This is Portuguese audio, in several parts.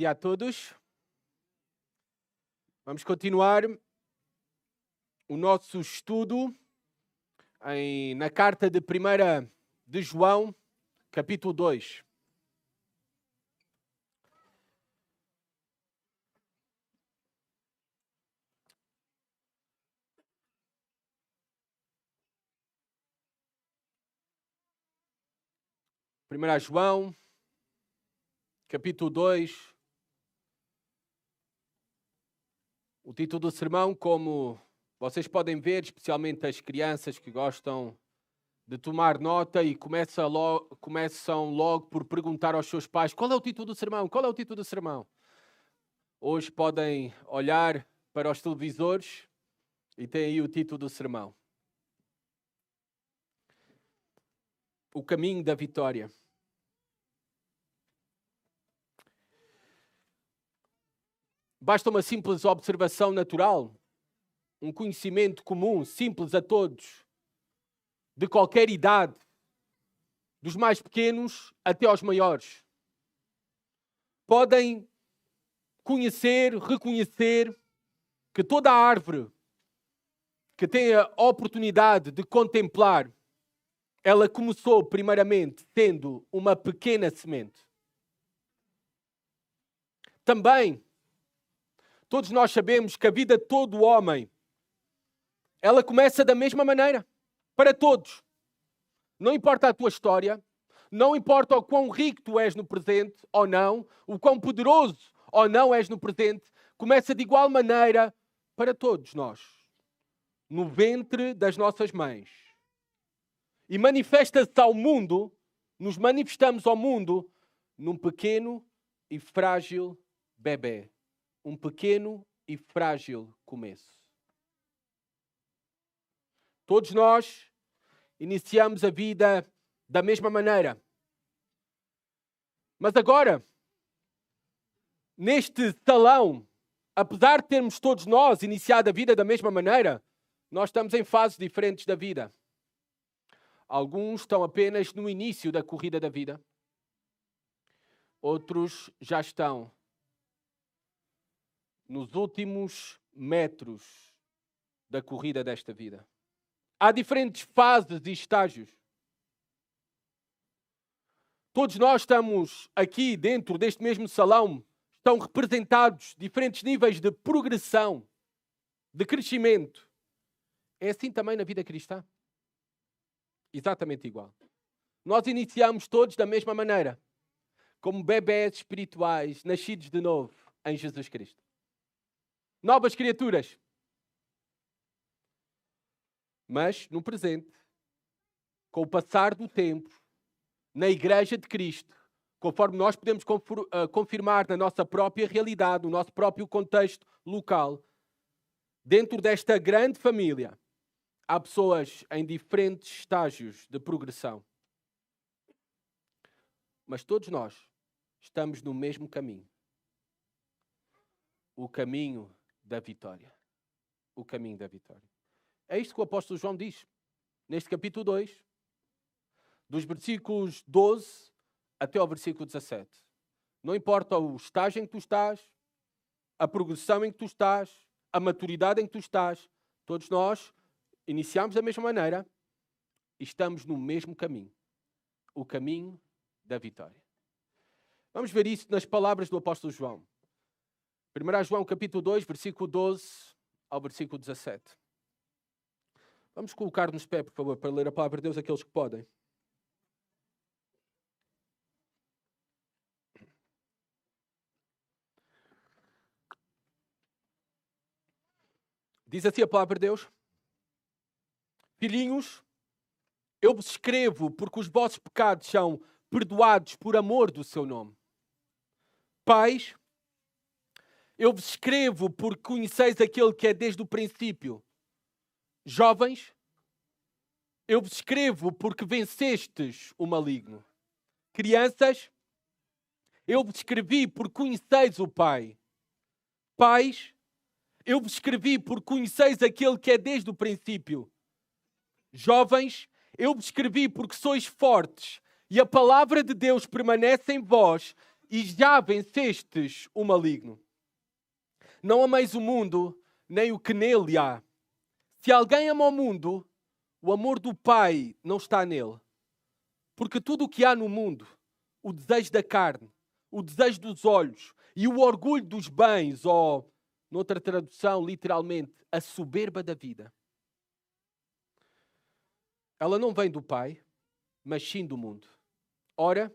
Dia a todos. Vamos continuar o nosso estudo na carta de 1 de João, capítulo 2. Primeira João, capítulo 2. O título do sermão, como vocês podem ver, especialmente as crianças que gostam de tomar nota e começam logo por perguntar aos seus pais: qual é o título do sermão? Qual é o título do sermão? Hoje podem olhar para os televisores e tem aí o título do sermão. O caminho da vitória. Basta uma simples observação natural, um conhecimento comum, simples a todos, de qualquer idade, dos mais pequenos até aos maiores. Podem conhecer, reconhecer que toda a árvore que tem a oportunidade de contemplar, ela começou primeiramente sendo uma pequena semente. Também, todos nós sabemos que a vida de todo homem, ela começa da mesma maneira, para todos. Não importa a tua história, não importa o quão rico tu és no presente ou não, o quão poderoso ou não és no presente, começa de igual maneira para todos nós, no ventre das nossas mães. E manifesta-se ao mundo, nos manifestamos ao mundo, num pequeno e frágil bebê. Um pequeno e frágil começo. Todos nós iniciamos a vida da mesma maneira. Mas agora, neste salão, apesar de termos todos nós iniciado a vida da mesma maneira, nós estamos em fases diferentes da vida. Alguns estão apenas no início da corrida da vida. Outros já estão nos últimos metros da corrida desta vida. Há diferentes fases e estágios. Todos nós estamos aqui dentro deste mesmo salão, estão representados diferentes níveis de progressão, de crescimento. É assim também na vida cristã. Exatamente igual. Nós iniciamos todos da mesma maneira, como bebés espirituais, nascidos de novo em Jesus Cristo. Novas criaturas. Mas, no presente, com o passar do tempo, na Igreja de Cristo, conforme nós podemos confirmar na nossa própria realidade, no nosso próprio contexto local, dentro desta grande família, há pessoas em diferentes estágios de progressão. Mas todos nós estamos no mesmo caminho. O caminho da vitória. O caminho da vitória. É isto que o apóstolo João diz, neste capítulo 2, dos versículos 12 até ao versículo 17. Não importa o estágio em que tu estás, a progressão em que tu estás, a maturidade em que tu estás, todos nós iniciamos da mesma maneira e estamos no mesmo caminho. O caminho da vitória. Vamos ver isso nas palavras do apóstolo João. 1 João capítulo 2, versículo 12 ao versículo 17. Vamos colocar-nos de pé, por favor, para ler a palavra de Deus, aqueles que podem. Diz assim a palavra de Deus: Filhinhos, eu vos escrevo porque os vossos pecados são perdoados por amor do seu nome. Pais, eu vos escrevo porque conheceis aquele que é desde o princípio. Jovens, eu vos escrevo porque vencestes o maligno. Crianças, eu vos escrevi porque conheceis o Pai. Pais, eu vos escrevi porque conheceis aquele que é desde o princípio. Jovens, eu vos escrevi porque sois fortes e a palavra de Deus permanece em vós e já vencestes o maligno. Não ameis o mundo, nem o que nele há. Se alguém ama o mundo, o amor do Pai não está nele. Porque tudo o que há no mundo, o desejo da carne, o desejo dos olhos e o orgulho dos bens, ou, noutra tradução, literalmente, a soberba da vida, ela não vem do Pai, mas sim do mundo. Ora,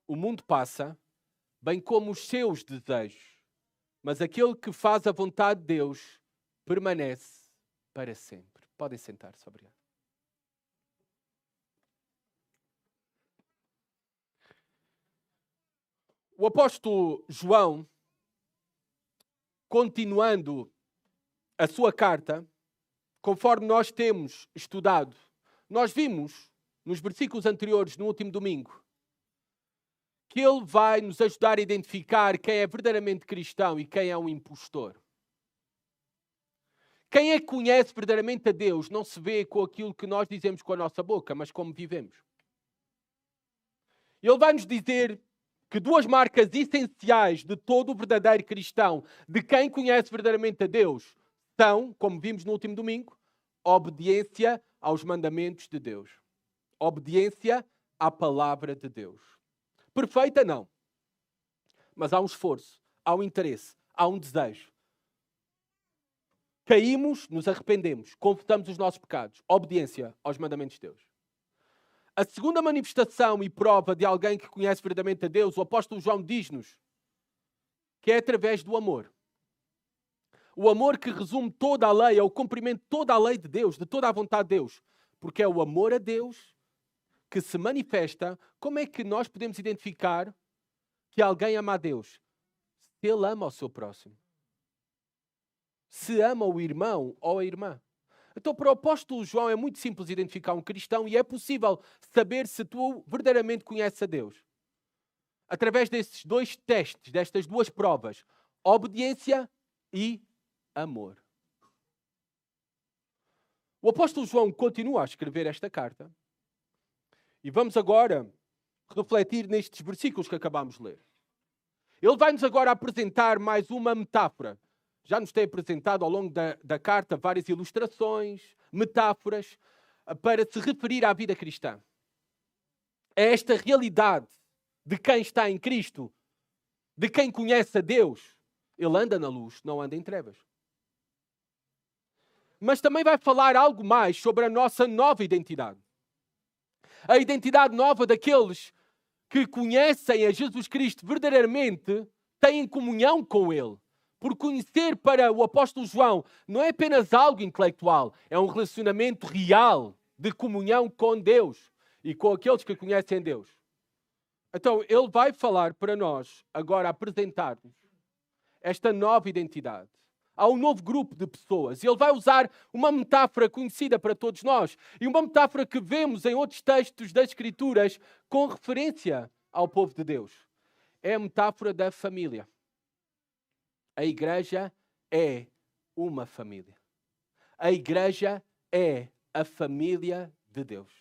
o mundo passa, bem como os seus desejos, mas aquele que faz a vontade de Deus permanece para sempre. Podem sentar-se, obrigado. O apóstolo João, continuando a sua carta, conforme nós temos estudado, nós vimos nos versículos anteriores, no último domingo, que ele vai nos ajudar a identificar quem é verdadeiramente cristão e quem é um impostor. Quem é que conhece verdadeiramente a Deus não se vê com aquilo que nós dizemos com a nossa boca, mas como vivemos. Ele vai nos dizer que duas marcas essenciais de todo o verdadeiro cristão, de quem conhece verdadeiramente a Deus, são, como vimos no último domingo, obediência aos mandamentos de Deus. Obediência à palavra de Deus. Perfeita, não. Mas há um esforço, há um interesse, há um desejo. Caímos, nos arrependemos, confessamos os nossos pecados. Obediência aos mandamentos de Deus. A segunda manifestação e prova de alguém que conhece verdadeiramente a Deus, o apóstolo João diz-nos que é através do amor. O amor que resume toda a lei, é o cumprimento de toda a lei de Deus, de toda a vontade de Deus. Porque é o amor a Deus que se manifesta. Como é que nós podemos identificar que alguém ama a Deus? Se ele ama o seu próximo. Se ama o irmão ou a irmã. Então, para o apóstolo João é muito simples identificar um cristão e é possível saber se tu verdadeiramente conheces a Deus. Através desses dois testes, destas duas provas. Obediência e amor. O apóstolo João continua a escrever esta carta. E vamos agora refletir nestes versículos que acabamos de ler. Ele vai-nos agora apresentar mais uma metáfora. Já nos tem apresentado ao longo da carta várias ilustrações, metáforas, para se referir à vida cristã. É esta realidade de quem está em Cristo, de quem conhece a Deus. Ele anda na luz, não anda em trevas. Mas também vai falar algo mais sobre a nossa nova identidade. A identidade nova daqueles que conhecem a Jesus Cristo verdadeiramente, têm comunhão com Ele. Por conhecer para o apóstolo João não é apenas algo intelectual, é um relacionamento real de comunhão com Deus e com aqueles que conhecem Deus. Então, ele vai falar para nós, agora apresentar-nos esta nova identidade. Há um novo grupo de pessoas e ele vai usar uma metáfora conhecida para todos nós e uma metáfora que vemos em outros textos das Escrituras com referência ao povo de Deus. É a metáfora da família. A igreja é uma família. A igreja é a família de Deus.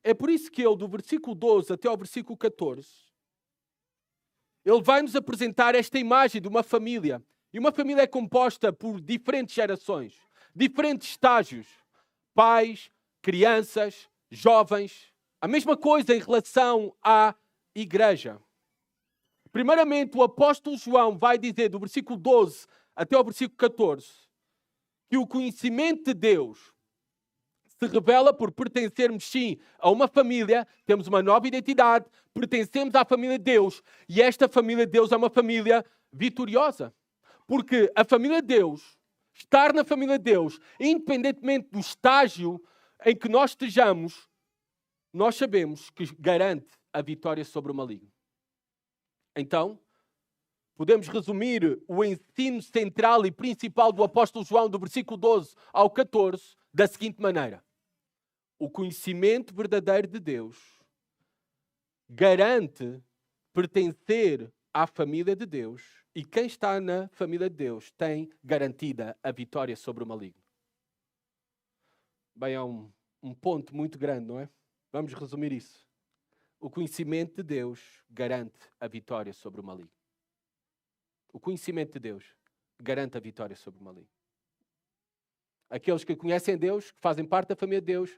É por isso que ele, do versículo 12 até ao versículo 14, ele vai nos apresentar esta imagem de uma família. E uma família é composta por diferentes gerações, diferentes estágios. Pais, crianças, jovens. A mesma coisa em relação à igreja. Primeiramente, o apóstolo João vai dizer, do versículo 12 até ao versículo 14, que o conhecimento de Deus se revela por pertencermos, sim, a uma família, temos uma nova identidade, pertencemos à família de Deus, e esta família de Deus é uma família vitoriosa. Porque a família de Deus, estar na família de Deus, independentemente do estágio em que nós estejamos, nós sabemos que garante a vitória sobre o maligno. Então, podemos resumir o ensino central e principal do apóstolo João, do versículo 12 ao 14, da seguinte maneira. O conhecimento verdadeiro de Deus garante pertencer à família de Deus e quem está na família de Deus tem garantida a vitória sobre o maligno. Bem, é um ponto muito grande, não é? Vamos resumir isso. O conhecimento de Deus garante a vitória sobre o maligno. O conhecimento de Deus garante a vitória sobre o maligno. Aqueles que conhecem Deus, que fazem parte da família de Deus,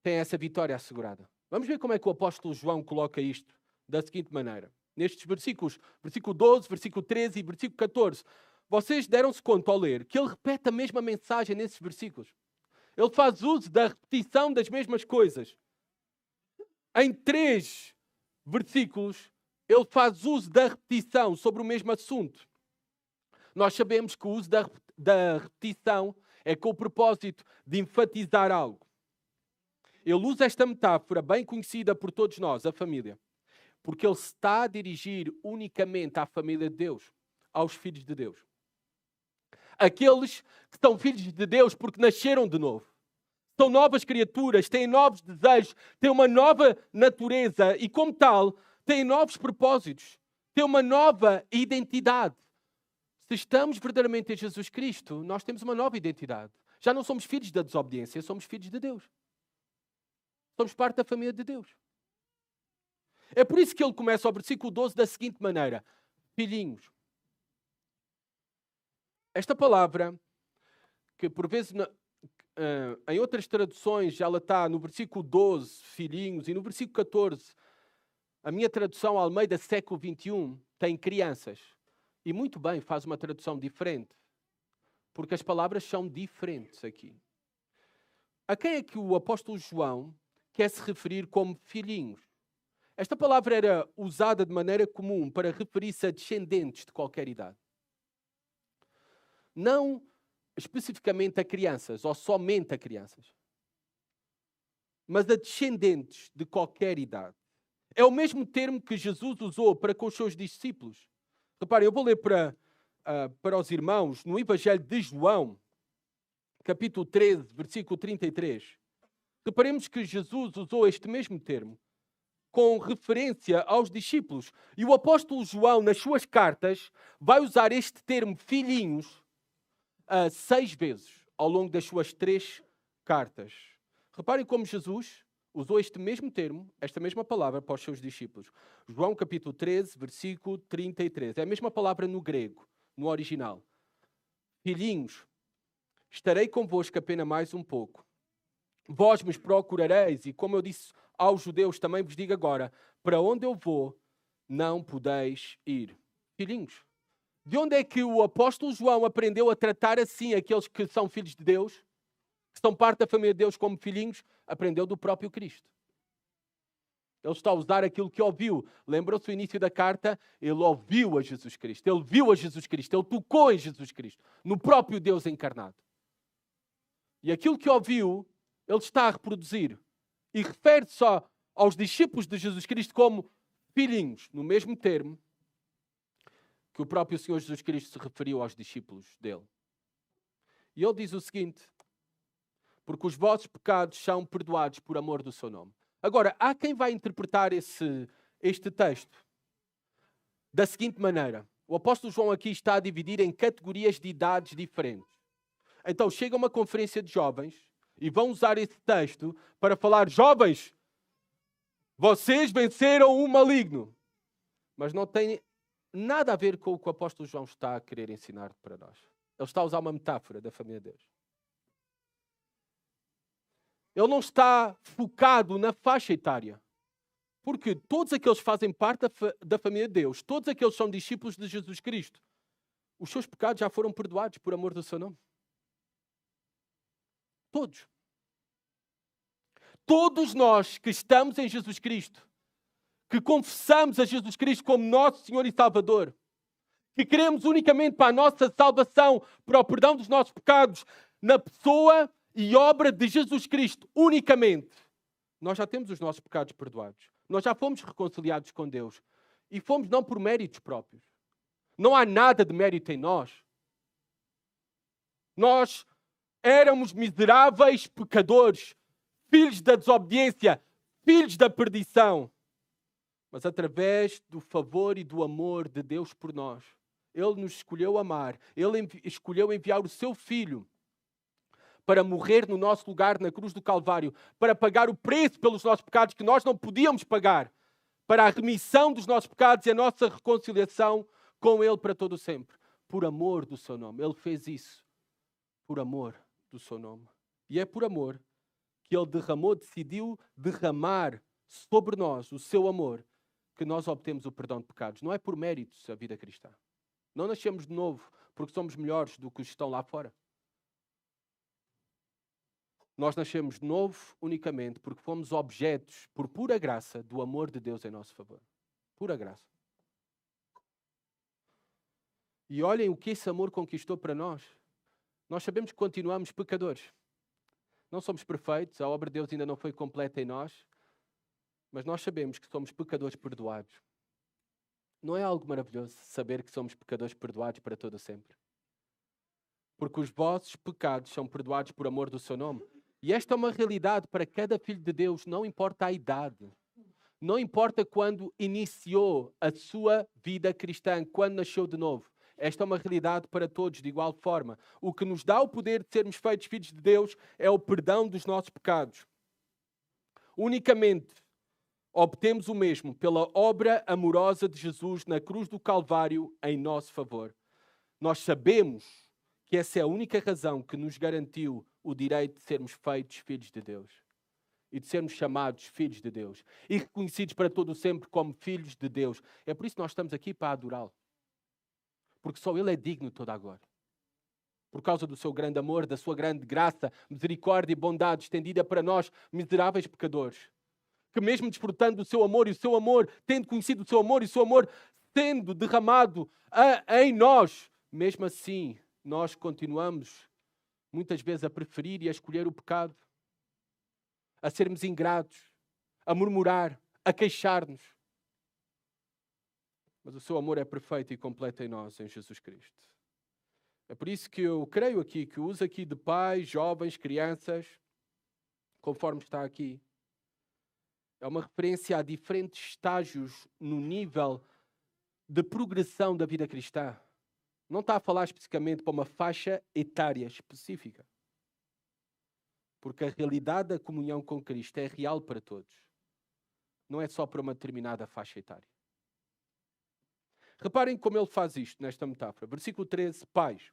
têm essa vitória assegurada. Vamos ver como é que o apóstolo João coloca isto da seguinte maneira. Nestes versículos, versículo 12, versículo 13 e versículo 14, vocês deram-se conta ao ler que ele repete a mesma mensagem nesses versículos. Ele faz uso da repetição das mesmas coisas. Em 3 versículos, ele faz uso da repetição sobre o mesmo assunto. Nós sabemos que o uso da repetição é com o propósito de enfatizar algo. Ele usa esta metáfora bem conhecida por todos nós, a família, porque ele se está a dirigir unicamente à família de Deus, aos filhos de Deus. Aqueles que são filhos de Deus porque nasceram de novo. São novas criaturas, têm novos desejos, têm uma nova natureza e, como tal, têm novos propósitos, têm uma nova identidade. Se estamos verdadeiramente em Jesus Cristo, nós temos uma nova identidade. Já não somos filhos da desobediência, somos filhos de Deus. Somos parte da família de Deus. É por isso que ele começa o versículo 12 da seguinte maneira. Filhinhos. Esta palavra, que por vezes em outras traduções ela está no versículo 12, filhinhos, e no versículo 14, a minha tradução Almeida século XXI tem crianças. E muito bem, faz uma tradução diferente. Porque as palavras são diferentes aqui. A quem é que o apóstolo João quer se referir como filhinhos? Esta palavra era usada de maneira comum para referir-se a descendentes de qualquer idade. Não especificamente a crianças, ou somente a crianças. Mas a descendentes de qualquer idade. É o mesmo termo que Jesus usou para com os seus discípulos. Reparem, eu vou ler para os irmãos, no Evangelho de João, capítulo 13, versículo 33. Reparemos que Jesus usou este mesmo termo com referência aos discípulos. E o apóstolo João, nas suas cartas, vai usar este termo filhinhos 6 vezes ao longo das suas 3 cartas. Reparem como Jesus usou este mesmo termo, esta mesma palavra para os seus discípulos. João capítulo 13, versículo 33. É a mesma palavra no grego, no original. Filhinhos, estarei convosco apenas mais um pouco. Vós me procurareis, e como eu disse aos judeus, também vos digo agora, para onde eu vou, não podeis ir. Filhinhos. De onde é que o apóstolo João aprendeu a tratar assim aqueles que são filhos de Deus, que são parte da família de Deus como filhinhos? Aprendeu do próprio Cristo. Ele está a usar aquilo que ouviu. Lembram-se do início da carta? Ele ouviu a Jesus Cristo. Ele viu a Jesus Cristo. Ele tocou em Jesus Cristo. No próprio Deus encarnado. E aquilo que ouviu, ele está a reproduzir. E refere-se só aos discípulos de Jesus Cristo como filhinhos, no mesmo termo que o próprio Senhor Jesus Cristo se referiu aos discípulos dele. E ele diz o seguinte: porque os vossos pecados são perdoados por amor do seu nome. Agora, há quem vai interpretar este texto da seguinte maneira. O apóstolo João aqui está a dividir em categorias de idades diferentes. Então, chega a uma conferência de jovens e vão usar esse texto para falar: jovens, vocês venceram o maligno. Mas não tem nada a ver com o que o apóstolo João está a querer ensinar para nós. Ele está a usar uma metáfora da família de Deus. Ele não está focado na faixa etária. Porque todos aqueles que fazem parte da família de Deus, todos aqueles que são discípulos de Jesus Cristo, os seus pecados já foram perdoados por amor do seu nome. Todos. Todos nós que estamos em Jesus Cristo, que confessamos a Jesus Cristo como nosso Senhor e Salvador, que queremos unicamente para a nossa salvação, para o perdão dos nossos pecados, na pessoa e obra de Jesus Cristo, unicamente, nós já temos os nossos pecados perdoados. Nós já fomos reconciliados com Deus. E fomos não por méritos próprios. Não há nada de mérito em nós. Nós éramos miseráveis pecadores, filhos da desobediência, filhos da perdição. Mas através do favor e do amor de Deus por nós, Ele nos escolheu amar. Ele escolheu enviar o seu Filho para morrer no nosso lugar na cruz do Calvário, para pagar o preço pelos nossos pecados que nós não podíamos pagar, para a remissão dos nossos pecados e a nossa reconciliação com Ele para todo o sempre. Por amor do seu nome. Ele fez isso. Por amor do seu nome. E é por amor que Ele decidiu derramar sobre nós o seu amor, que nós obtemos o perdão de pecados. Não é por méritos a vida cristã. Não nascemos de novo porque somos melhores do que os que estão lá fora. Nós nascemos de novo unicamente porque fomos objetos, por pura graça, do amor de Deus em nosso favor. Pura graça. E olhem o que esse amor conquistou para nós. Nós sabemos que continuamos pecadores. Não somos perfeitos, a obra de Deus ainda não foi completa em nós, mas nós sabemos que somos pecadores perdoados. Não é algo maravilhoso saber que somos pecadores perdoados para todo sempre? Porque os vossos pecados são perdoados por amor do seu nome. E esta é uma realidade para cada filho de Deus, não importa a idade. Não importa quando iniciou a sua vida cristã, quando nasceu de novo. Esta é uma realidade para todos, de igual forma. O que nos dá o poder de sermos feitos filhos de Deus é o perdão dos nossos pecados. Unicamente obtemos o mesmo pela obra amorosa de Jesus na cruz do Calvário em nosso favor. Nós sabemos que essa é a única razão que nos garantiu o direito de sermos feitos filhos de Deus. E de sermos chamados filhos de Deus. E reconhecidos para todo o sempre como filhos de Deus. É por isso que nós estamos aqui para adorá-lo. Porque só Ele é digno de toda a glória. Por causa do seu grande amor, da sua grande graça, misericórdia e bondade estendida para nós, miseráveis pecadores. Que mesmo desfrutando do seu amor e o seu amor, tendo conhecido o seu amor e o seu amor sendo derramado em nós, mesmo assim, nós continuamos muitas vezes a preferir e a escolher o pecado, a sermos ingratos, a murmurar, a queixar-nos. Mas o seu amor é perfeito e completo em nós, em Jesus Cristo. É por isso que eu creio aqui, que o uso aqui de pais, jovens, crianças, conforme está aqui, é uma referência a diferentes estágios no nível de progressão da vida cristã. Não está a falar especificamente para uma faixa etária específica. Porque a realidade da comunhão com Cristo é real para todos. Não é só para uma determinada faixa etária. Reparem como ele faz isto nesta metáfora. Versículo 13, pais.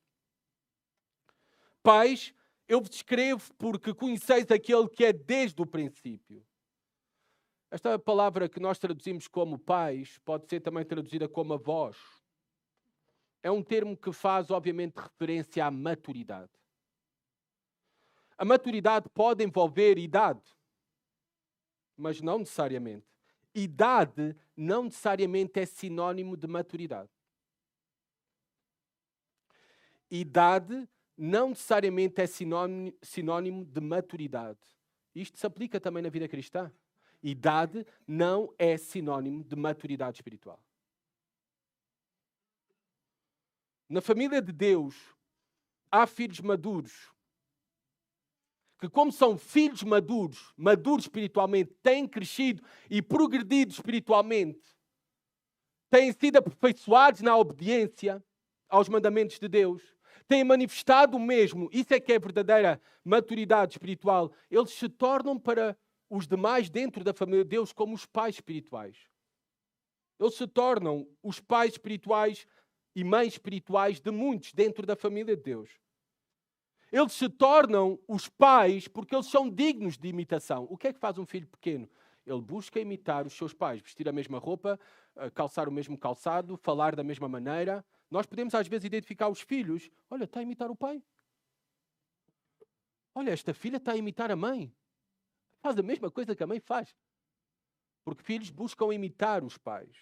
Pais, eu vos escrevo porque conheceis aquele que é desde o princípio. Esta palavra que nós traduzimos como pais pode ser também traduzida como avós. É um termo que faz, obviamente, referência à maturidade. A maturidade pode envolver idade, mas não necessariamente. Idade não necessariamente é sinónimo de maturidade. Idade não necessariamente é sinónimo de maturidade. Isto se aplica também na vida cristã. Idade não é sinónimo de maturidade espiritual. Na família de Deus, há filhos maduros, que como são filhos maduros espiritualmente, têm crescido e progredido espiritualmente, têm sido aperfeiçoados na obediência aos mandamentos de Deus, têm manifestado o mesmo, isso é que é verdadeira maturidade espiritual. Eles se tornam para os demais dentro da família de Deus como os pais espirituais. Eles se tornam os pais espirituais e mães espirituais de muitos dentro da família de Deus. Eles se tornam os pais porque eles são dignos de imitação. O que é que faz um filho pequeno? Ele busca imitar os seus pais, vestir a mesma roupa, calçar o mesmo calçado, falar da mesma maneira. Nós podemos às vezes identificar os filhos. Olha, está a imitar o pai. Olha, esta filha está a imitar a mãe. Faz a mesma coisa que a mãe faz. Porque filhos buscam imitar os pais.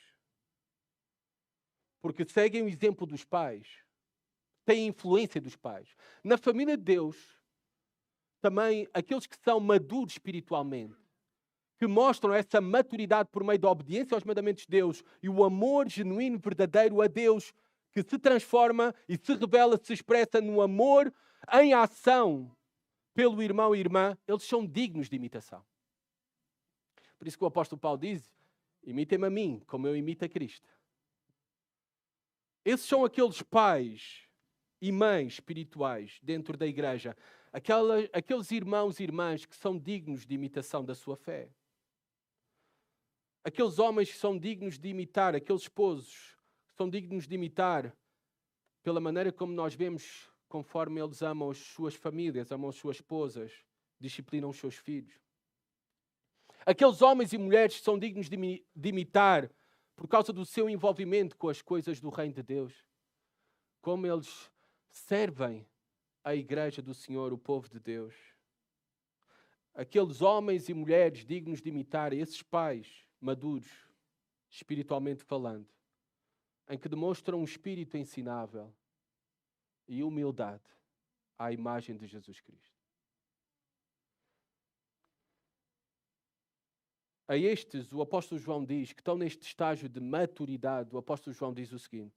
Porque seguem o exemplo dos pais. Têm influência dos pais. Na família de Deus, também aqueles que são maduros espiritualmente, que mostram essa maturidade por meio da obediência aos mandamentos de Deus e o amor genuíno, verdadeiro a Deus, que se transforma e se revela, se expressa no amor em ação pelo irmão e irmã, eles são dignos de imitação. Por isso que o apóstolo Paulo diz, imitem-me a mim, como eu imito a Cristo. Esses são aqueles pais e mães espirituais dentro da igreja aqueles irmãos e irmãs que são dignos de imitação da sua fé. Aqueles homens que são dignos de imitar, aqueles esposos que são dignos de imitar pela maneira como nós vemos, conforme eles amam as suas famílias, amam as suas esposas, disciplinam os seus filhos. Aqueles homens e mulheres que são dignos de imitar por causa do seu envolvimento com as coisas do Reino de Deus. Como eles servem a igreja do Senhor, o povo de Deus. Aqueles homens e mulheres dignos de imitar esses pais maduros, espiritualmente falando, em que demonstram um espírito ensinável e humildade à imagem de Jesus Cristo. A estes, o apóstolo João diz, que estão neste estágio de maturidade, o apóstolo João diz o seguinte: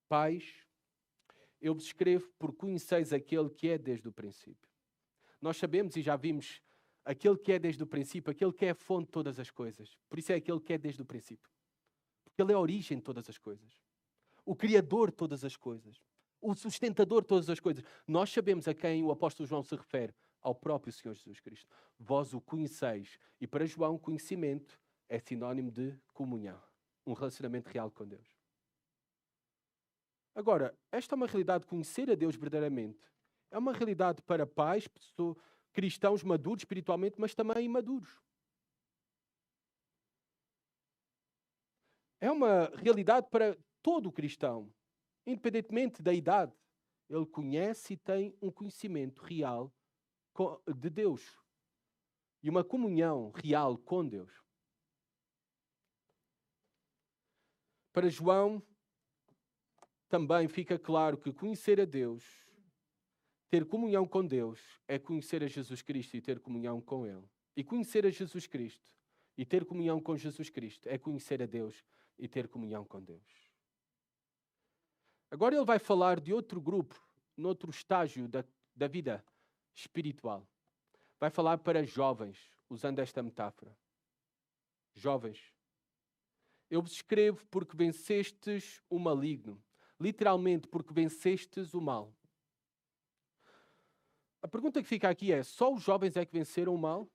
Pais, eu vos escrevo porque conheceis aquele que é desde o princípio. Nós sabemos e já vimos aquele que é desde o princípio, aquele que é a fonte de todas as coisas. Por isso é aquele que é desde o princípio. Porque ele é a origem de todas as coisas. O criador de todas as coisas. O sustentador de todas as coisas. Nós sabemos a quem o apóstolo João se refere. Ao próprio Senhor Jesus Cristo. Vós o conheceis. E para João, conhecimento é sinónimo de comunhão. Um relacionamento real com Deus. Agora, esta é uma realidade de conhecer a Deus verdadeiramente. É uma realidade para pais, cristãos maduros espiritualmente, mas também imaduros. É uma realidade para todo cristão, independentemente da idade. Ele conhece e tem um conhecimento real de Deus. E uma comunhão real com Deus. Para João, também fica claro que conhecer a Deus, ter comunhão com Deus, é conhecer a Jesus Cristo e ter comunhão com Ele. E conhecer a Jesus Cristo e ter comunhão com Jesus Cristo é conhecer a Deus e ter comunhão com Deus. Agora ele vai falar de outro grupo, noutro estágio da vida espiritual. Vai falar para jovens, usando esta metáfora. Jovens, eu vos escrevo porque vencestes o maligno. Literalmente, porque vencestes o mal. A pergunta que fica aqui é, só os jovens é que venceram o mal?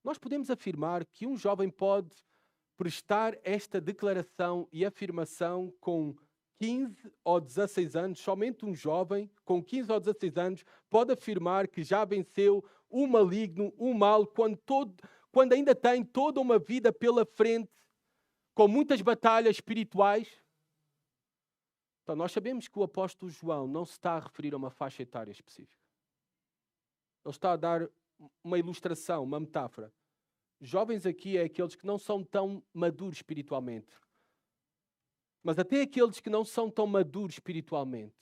Nós podemos afirmar que um jovem pode prestar esta declaração e afirmação com 15 ou 16 anos, somente um jovem com 15 ou 16 anos pode afirmar que já venceu o maligno, o mal, quando ainda tem toda uma vida pela frente, com muitas batalhas espirituais. Então nós sabemos que o apóstolo João não se está a referir a uma faixa etária específica. Ele está a dar uma ilustração, uma metáfora. Jovens aqui é aqueles que não são tão maduros espiritualmente. Mas até aqueles que não são tão maduros espiritualmente,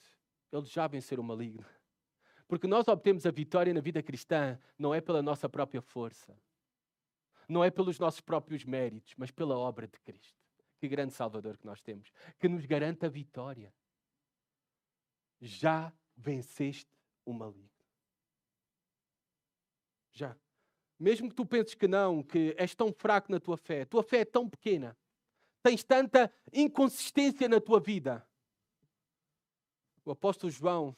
eles já venceram o maligno. Porque nós obtemos a vitória na vida cristã, não é pela nossa própria força. Não é pelos nossos próprios méritos, mas pela obra de Cristo. Que grande Salvador que nós temos, que nos garante a vitória. Já venceste o maligno. Já. Mesmo que tu penses que não, que és tão fraco na tua fé é tão pequena, tens tanta inconsistência na tua vida. O apóstolo João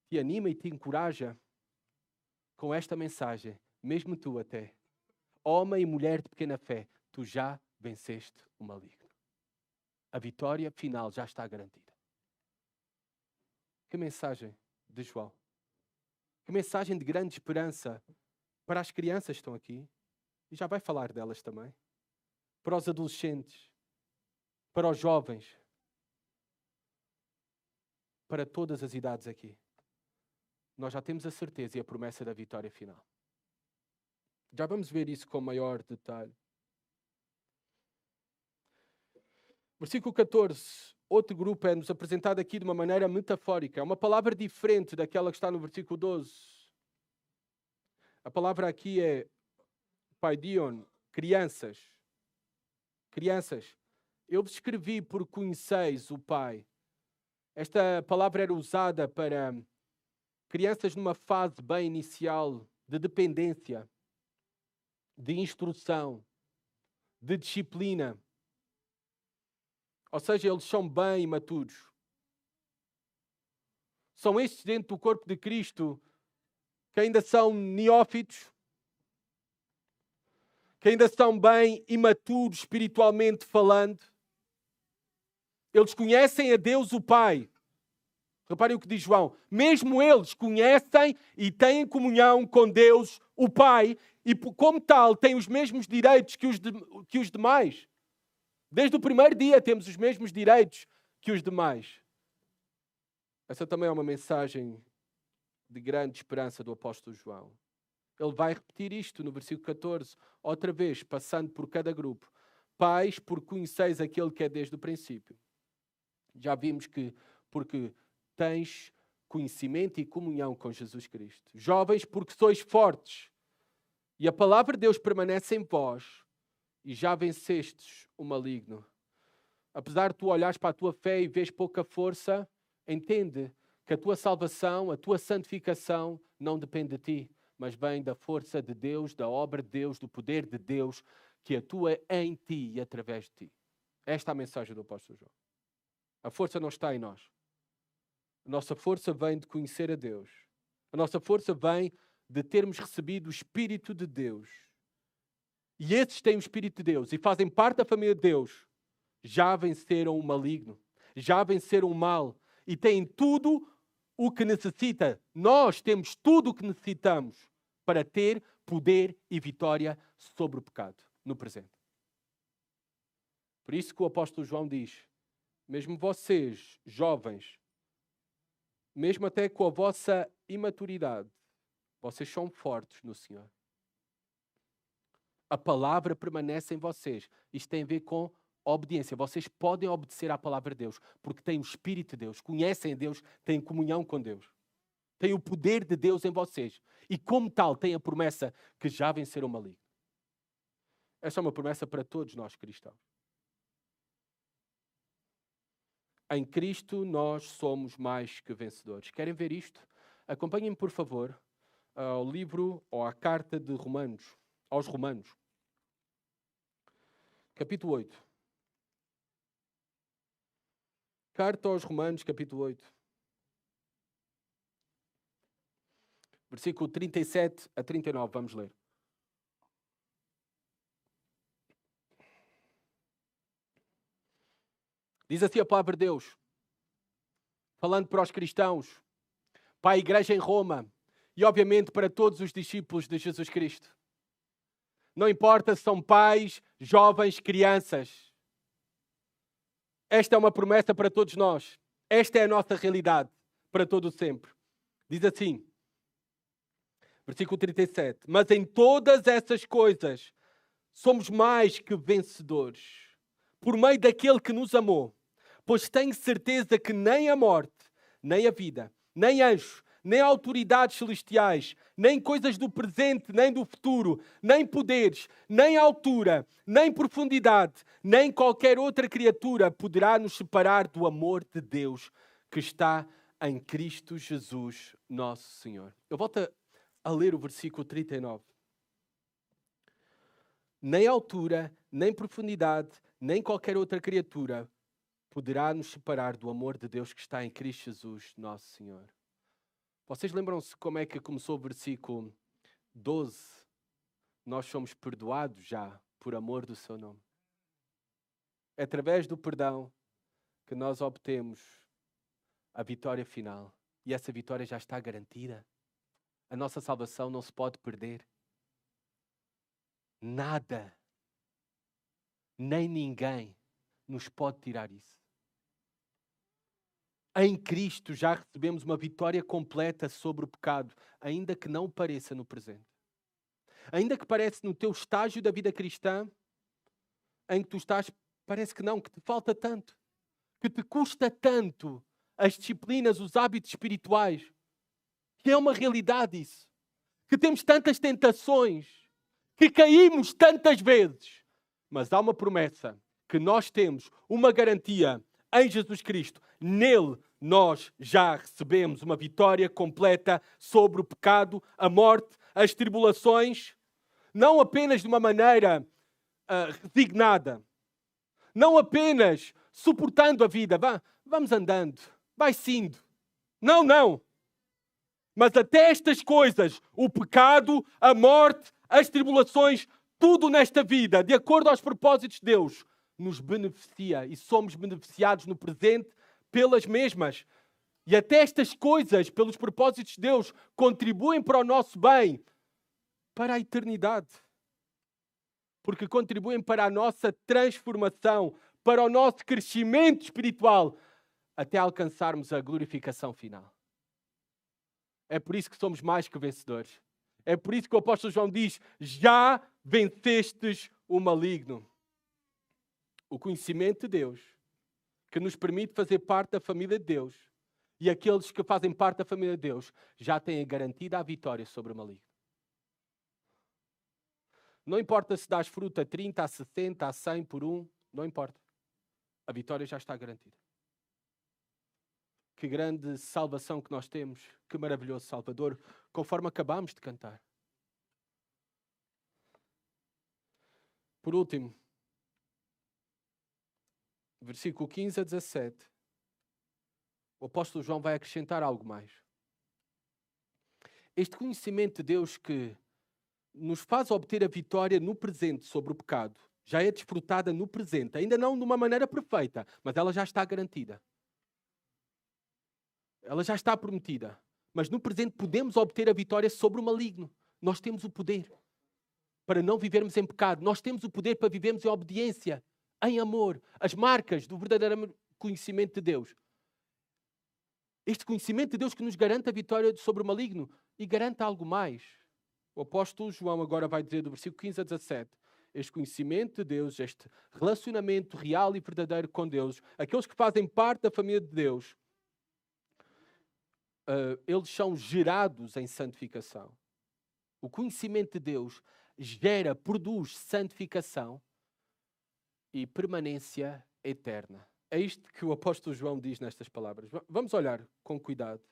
te anima e te encoraja com esta mensagem, mesmo tu até, homem e mulher de pequena fé, tu já venceste o maligno. A vitória final já está garantida. Que mensagem de João. Que mensagem de grande esperança para as crianças que estão aqui. E já vai falar delas também. Para os adolescentes. Para os jovens. Para todas as idades aqui. Nós já temos a certeza e a promessa da vitória final. Já vamos ver isso com maior detalhe. Versículo 14. Outro grupo é-nos apresentado aqui de uma maneira metafórica. É uma palavra diferente daquela que está no versículo 12. A palavra aqui é paidion, crianças. Crianças. Eu vos escrevi porque conheceis o Pai. Esta palavra era usada para crianças numa fase bem inicial de dependência, de instrução, de disciplina. Ou seja, eles são bem imaturos. São estes dentro do corpo de Cristo que ainda são neófitos, que ainda estão bem imaturos espiritualmente falando. Eles conhecem a Deus o Pai. Reparem o que diz João. Mesmo eles conhecem e têm comunhão com Deus o Pai e, como tal, têm os mesmos direitos que os demais. Desde o primeiro dia temos os mesmos direitos que os demais. Essa também é uma mensagem de grande esperança do apóstolo João. Ele vai repetir isto no versículo 14, outra vez, passando por cada grupo. Pais, porque conheceis aquele que é desde o princípio. Já vimos que porque tens conhecimento e comunhão com Jesus Cristo. Jovens, porque sois fortes e a palavra de Deus permanece em vós e já vencestes o maligno. Apesar de tu olhares para a tua fé e vês pouca força, entende que a tua salvação, a tua santificação não depende de ti, mas vem da força de Deus, da obra de Deus, do poder de Deus que atua em ti e através de ti. Esta é a mensagem do apóstolo João. A força não está em nós. A nossa força vem de conhecer a Deus. A nossa força vem de termos recebido o Espírito de Deus. E esses têm o Espírito de Deus e fazem parte da família de Deus. Já venceram o maligno. Já venceram o mal. E têm tudo o que necessita. Nós temos tudo o que necessitamos para ter poder e vitória sobre o pecado no presente. Por isso que o apóstolo João diz, mesmo vocês, jovens, mesmo até com a vossa imaturidade, vocês são fortes no Senhor. A palavra permanece em vocês. Isto tem a ver com obediência. Vocês podem obedecer à palavra de Deus, porque têm o Espírito de Deus, conhecem a Deus, têm comunhão com Deus. Têm o poder de Deus em vocês. E como tal, têm a promessa que já venceram o maligno. Essa é uma promessa para todos nós cristãos. Em Cristo nós somos mais que vencedores. Querem ver isto? Acompanhem-me, por favor, ao livro ou à carta de Romanos, aos Romanos. Capítulo 8. Carta aos Romanos, capítulo 8. Versículo 37 a 39, vamos ler. Diz assim a palavra de Deus, falando para os cristãos, para a igreja em Roma e obviamente para todos os discípulos de Jesus Cristo. Não importa se são pais, jovens, crianças. Esta é uma promessa para todos nós. Esta é a nossa realidade para todo o sempre. Diz assim, versículo 37, mas em todas essas coisas somos mais que vencedores, por meio daquele que nos amou. Pois tenho certeza que nem a morte, nem a vida, nem anjos, nem autoridades celestiais, nem coisas do presente, nem do futuro, nem poderes, nem altura, nem profundidade, nem qualquer outra criatura poderá nos separar do amor de Deus que está em Cristo Jesus, nosso Senhor. Eu volto a ler o versículo 39. Nem altura, nem profundidade, nem qualquer outra criatura poderá nos separar do amor de Deus que está em Cristo Jesus, nosso Senhor. Vocês lembram-se como é que começou o versículo 12? Nós somos perdoados já por amor do seu nome. É através do perdão que nós obtemos a vitória final. E essa vitória já está garantida. A nossa salvação não se pode perder. Nada, nem ninguém nos pode tirar isso. Em Cristo já recebemos uma vitória completa sobre o pecado, ainda que não pareça no presente. Ainda que pareça no teu estágio da vida cristã, em que tu estás, parece que não, que te falta tanto, que te custa tanto as disciplinas, os hábitos espirituais, que é uma realidade isso. Que temos tantas tentações, que caímos tantas vezes, mas há uma promessa, que nós temos uma garantia em Jesus Cristo. Nele nós já recebemos uma vitória completa sobre o pecado, a morte, as tribulações, não apenas de uma maneira resignada, não apenas suportando a vida, vamos andando, vai indo. Não. Mas até estas coisas, o pecado, a morte, as tribulações, tudo nesta vida, de acordo aos propósitos de Deus, nos beneficia e somos beneficiados no presente pelas mesmas. E até estas coisas, pelos propósitos de Deus, contribuem para o nosso bem, para a eternidade. Porque contribuem para a nossa transformação, para o nosso crescimento espiritual, até alcançarmos a glorificação final. É por isso que somos mais que vencedores. É por isso que o apóstolo João diz: já vencestes o maligno. O conhecimento de Deus, que nos permite fazer parte da família de Deus, e aqueles que fazem parte da família de Deus, já têm garantida a vitória sobre o maligno. Não importa se dás fruta a 30, a 60, a 100 por 1, não importa. A vitória já está garantida. Que grande salvação que nós temos. Que maravilhoso Salvador, conforme acabamos de cantar. Por último, versículo 15 a 17, o apóstolo João vai acrescentar algo mais. Este conhecimento de Deus que nos faz obter a vitória no presente sobre o pecado, já é desfrutada no presente, ainda não de uma maneira perfeita, mas ela já está garantida. Ela já está prometida. Mas no presente podemos obter a vitória sobre o maligno. Nós temos o poder para não vivermos em pecado. Nós temos o poder para vivermos em obediência, em amor. As marcas do verdadeiro conhecimento de Deus. Este conhecimento de Deus que nos garante a vitória sobre o maligno e garante algo mais. O apóstolo João agora vai dizer do versículo 15 a 17. Este conhecimento de Deus, este relacionamento real e verdadeiro com Deus, aqueles que fazem parte da família de Deus, eles são gerados em santificação. O conhecimento de Deus produz santificação e permanência eterna. É isto que o apóstolo João diz nestas palavras. Vamos olhar com cuidado.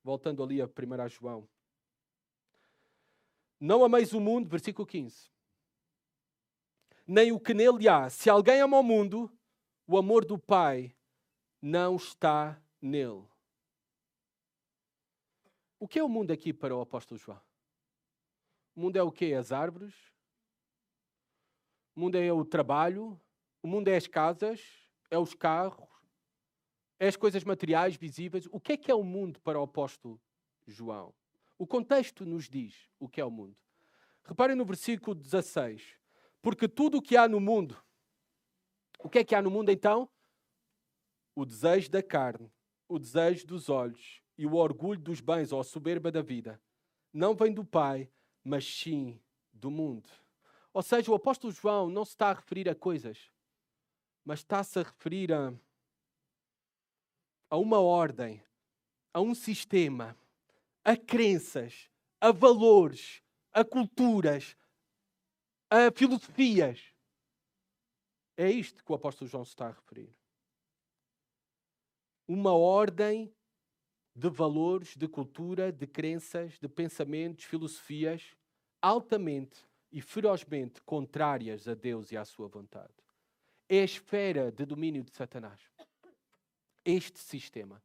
Voltando ali a 1 João. Não ameis o mundo, versículo 15. Nem o que nele há. Se alguém ama o mundo, o amor do Pai não está nele. O que é o mundo aqui para o apóstolo João? O mundo é o quê? As árvores? O mundo é o trabalho? O mundo é as casas? É os carros? É as coisas materiais, visíveis? O que é o mundo para o apóstolo João? O contexto nos diz o que é o mundo. Reparem no versículo 16. Porque tudo o que há no mundo, o que é há no mundo então? O desejo da carne, o desejo dos olhos e o orgulho dos bens ou a soberba da vida, não vem do Pai, mas sim do mundo. Ou seja, o apóstolo João não se está a referir a coisas, mas está-se a referir a uma ordem, a um sistema, a crenças, a valores, a culturas, a filosofias. É isto que o apóstolo João se está a referir. Uma ordem de valores, de cultura, de crenças, de pensamentos, filosofias altamente e ferozmente contrárias a Deus e à sua vontade. É a esfera de domínio de Satanás. Este sistema.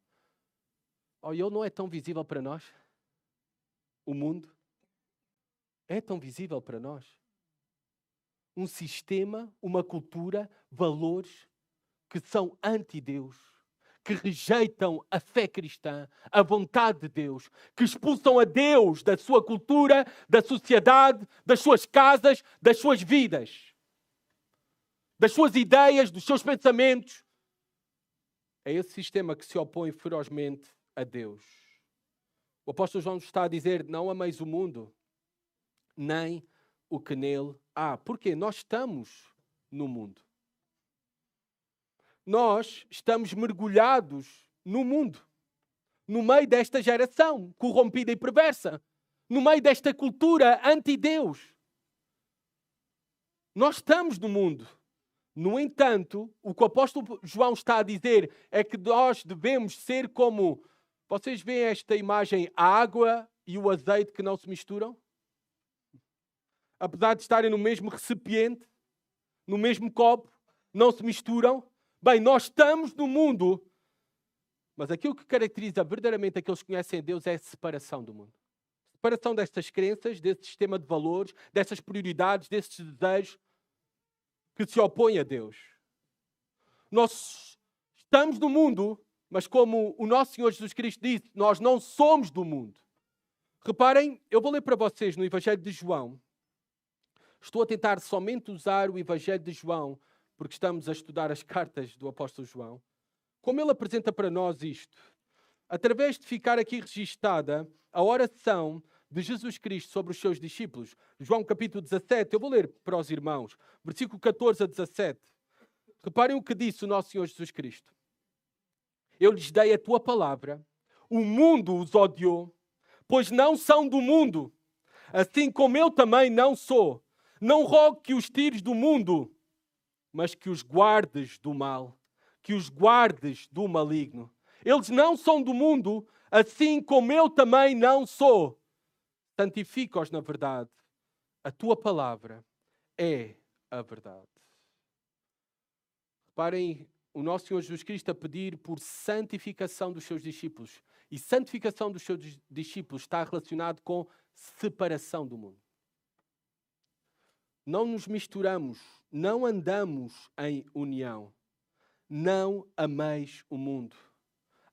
Ele não é tão visível para nós? O mundo é tão visível para nós? Um sistema, uma cultura, valores que são anti-Deus, que rejeitam a fé cristã, a vontade de Deus, que expulsam a Deus da sua cultura, da sociedade, das suas casas, das suas vidas, das suas ideias, dos seus pensamentos. É esse sistema que se opõe ferozmente a Deus. O apóstolo João está a dizer: não ameis o mundo, nem o que nele há. Porquê? Nós estamos no mundo. Nós estamos mergulhados no mundo, no meio desta geração corrompida e perversa, no meio desta cultura anti-Deus. Nós estamos no mundo. No entanto, o que o apóstolo João está a dizer é que nós devemos ser como... Vocês veem esta imagem, a água e o azeite que não se misturam? Apesar de estarem no mesmo recipiente, no mesmo copo, não se misturam. Bem, nós estamos no mundo, Mas aquilo que caracteriza verdadeiramente aqueles que conhecem a Deus é a separação do mundo. Separação destas crenças, desse sistema de valores, dessas prioridades, desses desejos que se opõem a Deus. Nós estamos no mundo, mas como o nosso Senhor Jesus Cristo disse, nós não somos do mundo. Reparem, eu vou ler para vocês no Evangelho de João. Estou a tentar somente usar o Evangelho de João, porque estamos a estudar as cartas do apóstolo João. Como ele apresenta para nós isto? Através de ficar aqui registada a oração de Jesus Cristo sobre os seus discípulos. João capítulo 17, eu vou ler para os irmãos, versículo 14 a 17. Reparem o que disse o nosso Senhor Jesus Cristo. Eu lhes dei a tua palavra, o mundo os odiou, pois não são do mundo, assim como eu também não sou. Não rogo que os tires do mundo, mas que os guardes do mal, que os guardes do maligno. Eles não são do mundo, assim como eu também não sou. Santifica-os na verdade. A tua palavra é a verdade. Reparem, o nosso Senhor Jesus Cristo a pedir por santificação dos seus discípulos. E santificação dos seus discípulos está relacionado com separação do mundo. Não nos misturamos, não andamos em união. Não ameis o mundo.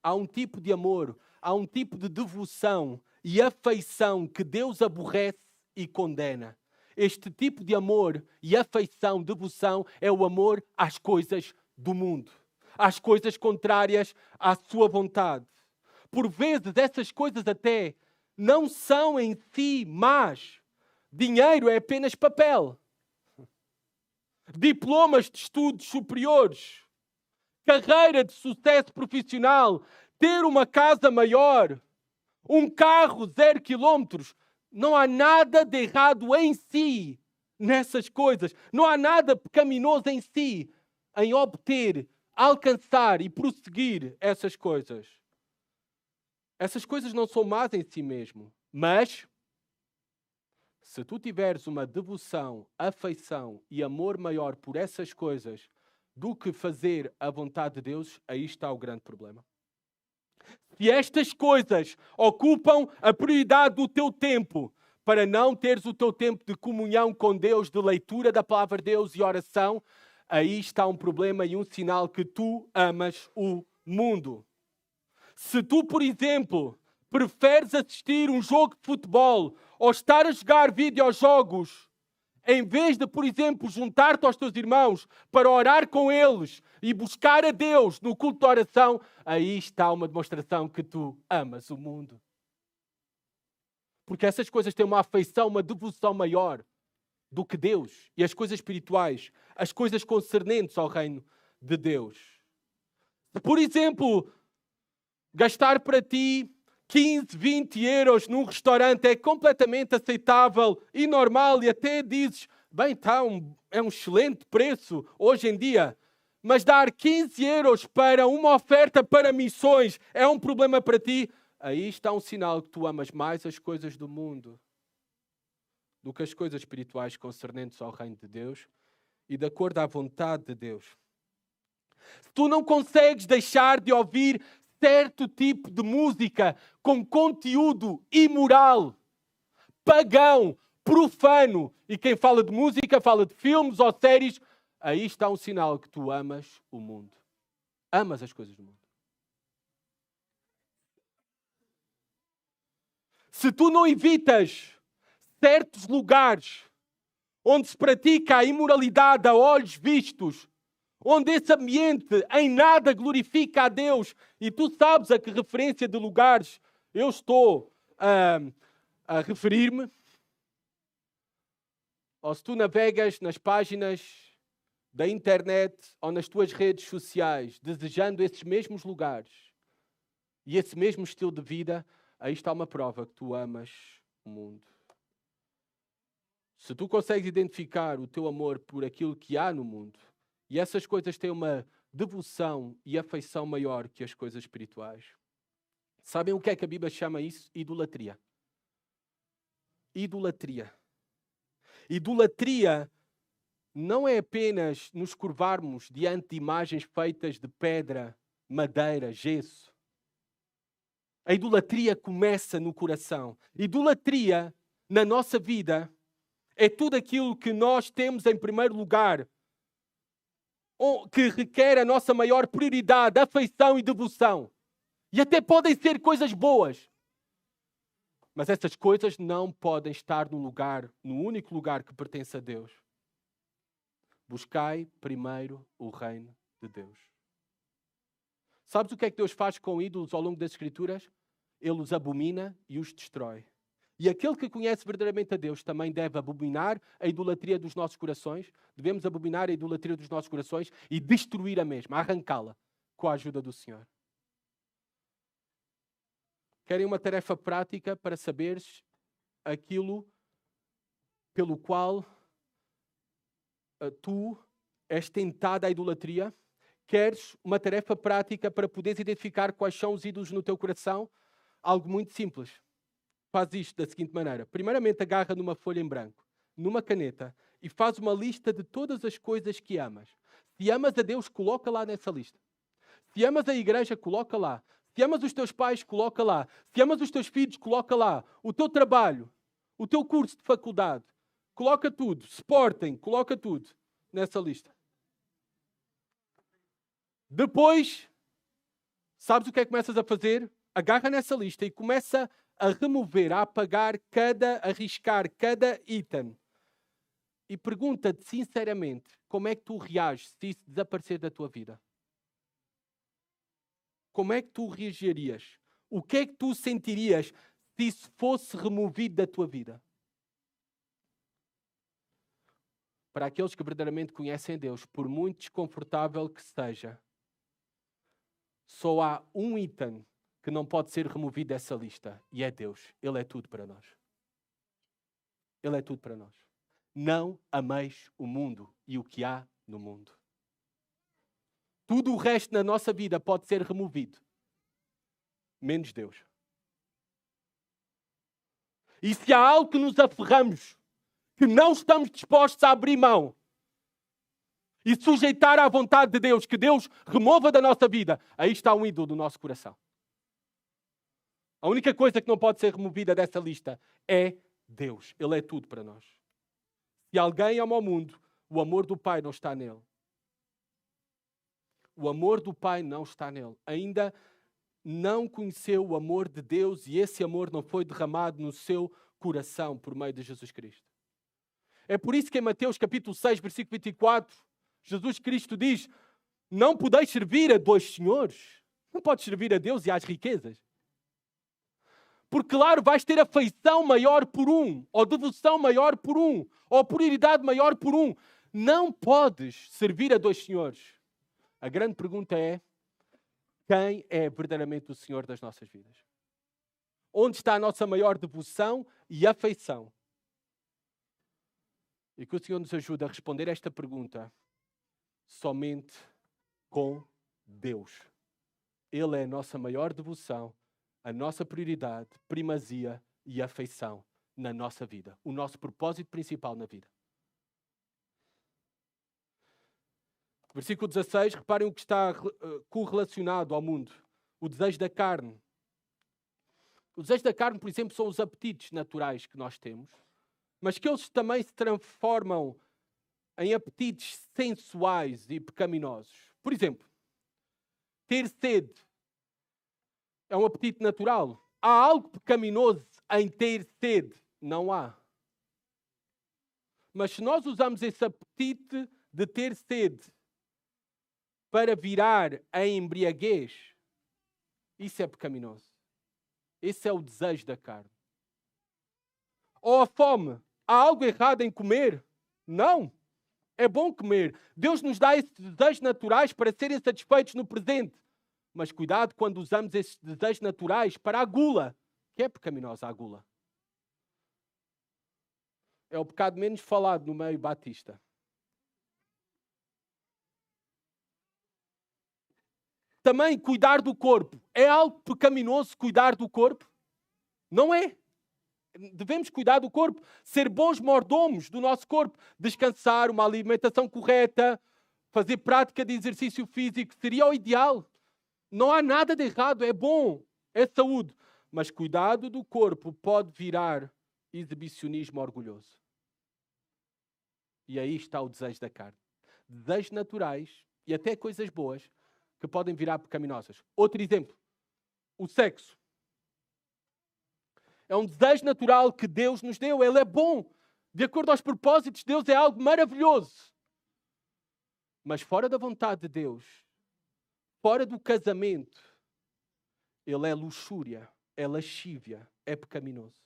Há um tipo de amor, há um tipo de devoção e afeição que Deus aborrece e condena. Este tipo de amor e afeição, devoção, é o amor às coisas do mundo, às coisas contrárias à sua vontade. Por vezes essas coisas até não são em si más. Dinheiro é apenas papel. Diplomas de estudos superiores, carreira de sucesso profissional, ter uma casa maior, um carro 0 quilómetros. Não há nada de errado em si nessas coisas. Não há nada pecaminoso em si em obter, alcançar e prosseguir essas coisas. Essas coisas não são más em si mesmo. Mas, se tu tiveres uma devoção, afeição e amor maior por essas coisas do que fazer a vontade de Deus, aí está o grande problema. Se estas coisas ocupam a prioridade do teu tempo, para não teres o teu tempo de comunhão com Deus, de leitura da palavra de Deus e oração, aí está um problema e um sinal que tu amas o mundo. Se tu, por exemplo, preferes assistir um jogo de futebol ou estar a jogar videojogos, em vez de, por exemplo, juntar-te aos teus irmãos para orar com eles e buscar a Deus no culto de oração, aí está uma demonstração que tu amas o mundo. Porque essas coisas têm uma afeição, uma devoção maior do que Deus. E as coisas espirituais, as coisas concernentes ao reino de Deus. Por exemplo, gastar para ti 15, 20 euros num restaurante é completamente aceitável e normal e até dizes, bem, é um excelente preço hoje em dia. Mas dar 15 euros para uma oferta para missões é um problema para ti? Aí está um sinal que tu amas mais as coisas do mundo do que as coisas espirituais concernentes ao reino de Deus e de acordo à vontade de Deus. Se tu não consegues deixar de ouvir certo tipo de música com conteúdo imoral, pagão, profano, e quem fala de música fala de filmes ou séries, aí está um sinal que tu amas o mundo. Amas as coisas do mundo. Se tu não evitas certos lugares onde se pratica a imoralidade a olhos vistos, onde esse ambiente em nada glorifica a Deus, e tu sabes a que referência de lugares eu estou a referir-me, ou se tu navegas nas páginas da internet ou nas tuas redes sociais desejando esses mesmos lugares e esse mesmo estilo de vida, aí está uma prova que tu amas o mundo. Se tu consegues identificar o teu amor por aquilo que há no mundo, e essas coisas têm uma devoção e afeição maior que as coisas espirituais. Sabem o que é que a Bíblia chama isso? Idolatria. Idolatria. Idolatria não é apenas nos curvarmos diante de imagens feitas de pedra, madeira, gesso. A idolatria começa no coração. Idolatria, na nossa vida, é tudo aquilo que nós temos em primeiro lugar, que requer a nossa maior prioridade, afeição e devoção. E até podem ser coisas boas. Mas essas coisas não podem estar no único lugar que pertence a Deus. Buscai primeiro o reino de Deus. Sabes o que é que Deus faz com ídolos ao longo das Escrituras? Ele os abomina e os destrói. E aquele que conhece verdadeiramente a Deus também deve abominar a idolatria dos nossos corações. Devemos abominar a idolatria dos nossos corações e destruir a mesma, arrancá-la com a ajuda do Senhor. Querem uma tarefa prática para saberes aquilo pelo qual tu és tentado à idolatria? Queres uma tarefa prática para poderes identificar quais são os ídolos no teu coração? Algo muito simples. Faz isto da seguinte maneira. Primeiramente, agarra numa folha em branco, numa caneta, e faz uma lista de todas as coisas que amas. Se amas a Deus, coloca lá nessa lista. Se amas a igreja, coloca lá. Se amas os teus pais, coloca lá. Se amas os teus filhos, coloca lá. O teu trabalho, o teu curso de faculdade, coloca tudo. Sporting, coloca tudo nessa lista. Depois, sabes o que é que começas a fazer? Agarra nessa lista e começa a remover, a apagar a riscar cada item. E pergunta-te sinceramente, como é que tu reages se isso desaparecer da tua vida? Como é que tu reagirias? O que é que tu sentirias se isso fosse removido da tua vida? Para aqueles que verdadeiramente conhecem Deus, por muito desconfortável que seja, só há um item que não pode ser removido dessa lista, e é Deus. Ele é tudo para nós. Ele é tudo para nós. Não ameis o mundo e o que há no mundo. Tudo o resto na nossa vida pode ser removido, menos Deus. E se há algo que nos aferramos, que não estamos dispostos a abrir mão e sujeitar à vontade de Deus, que Deus remova da nossa vida, aí está um ídolo do nosso coração. A única coisa que não pode ser removida dessa lista é Deus. Ele é tudo para nós. Se alguém ama ao mundo, o amor do Pai não está nele. O amor do Pai não está nele. Ainda não conheceu o amor de Deus e esse amor não foi derramado no seu coração por meio de Jesus Cristo. É por isso que em Mateus capítulo 6, versículo 24, Jesus Cristo diz: não podeis servir a dois senhores. Não podes servir a Deus e às riquezas. Porque, claro, vais ter afeição maior por um, ou devoção maior por um, ou prioridade maior por um. Não podes servir a dois senhores. A grande pergunta é: quem é verdadeiramente o Senhor das nossas vidas? Onde está a nossa maior devoção e afeição? E que o Senhor nos ajude a responder esta pergunta somente com Deus. Ele é a nossa maior devoção, a nossa prioridade, primazia e afeição na nossa vida. O nosso propósito principal na vida. Versículo 16, reparem o que está correlacionado ao mundo. O desejo da carne. O desejo da carne, por exemplo, são os apetites naturais que nós temos, mas que eles também se transformam em apetites sensuais e pecaminosos. Por exemplo, ter sede é um apetite natural. Há algo pecaminoso em ter sede? Não há. Mas se nós usamos esse apetite de ter sede para virar em embriaguez, isso é pecaminoso. Esse é o desejo da carne. Ou a fome. Há algo errado em comer? Não. É bom comer. Deus nos dá esses desejos naturais para serem satisfeitos no presente. Mas cuidado quando usamos esses desejos naturais para a gula, que é pecaminosa a gula. É o pecado menos falado no meio batista. Também cuidar do corpo. É algo pecaminoso cuidar do corpo? Não é. Devemos cuidar do corpo, ser bons mordomos do nosso corpo, descansar, uma alimentação correta, fazer prática de exercício físico, seria o ideal. Não há nada de errado, é bom. é saúde. Mas cuidado do corpo pode virar exibicionismo orgulhoso. E aí está o desejo da carne. Desejos naturais e até coisas boas que podem virar pecaminosas. Outro exemplo, o sexo. É um desejo natural que Deus nos deu. Ele é bom. De acordo aos propósitos de Deus, é algo maravilhoso. Mas fora da vontade de Deus, fora do casamento, ele é luxúria, é lascívia, é pecaminoso.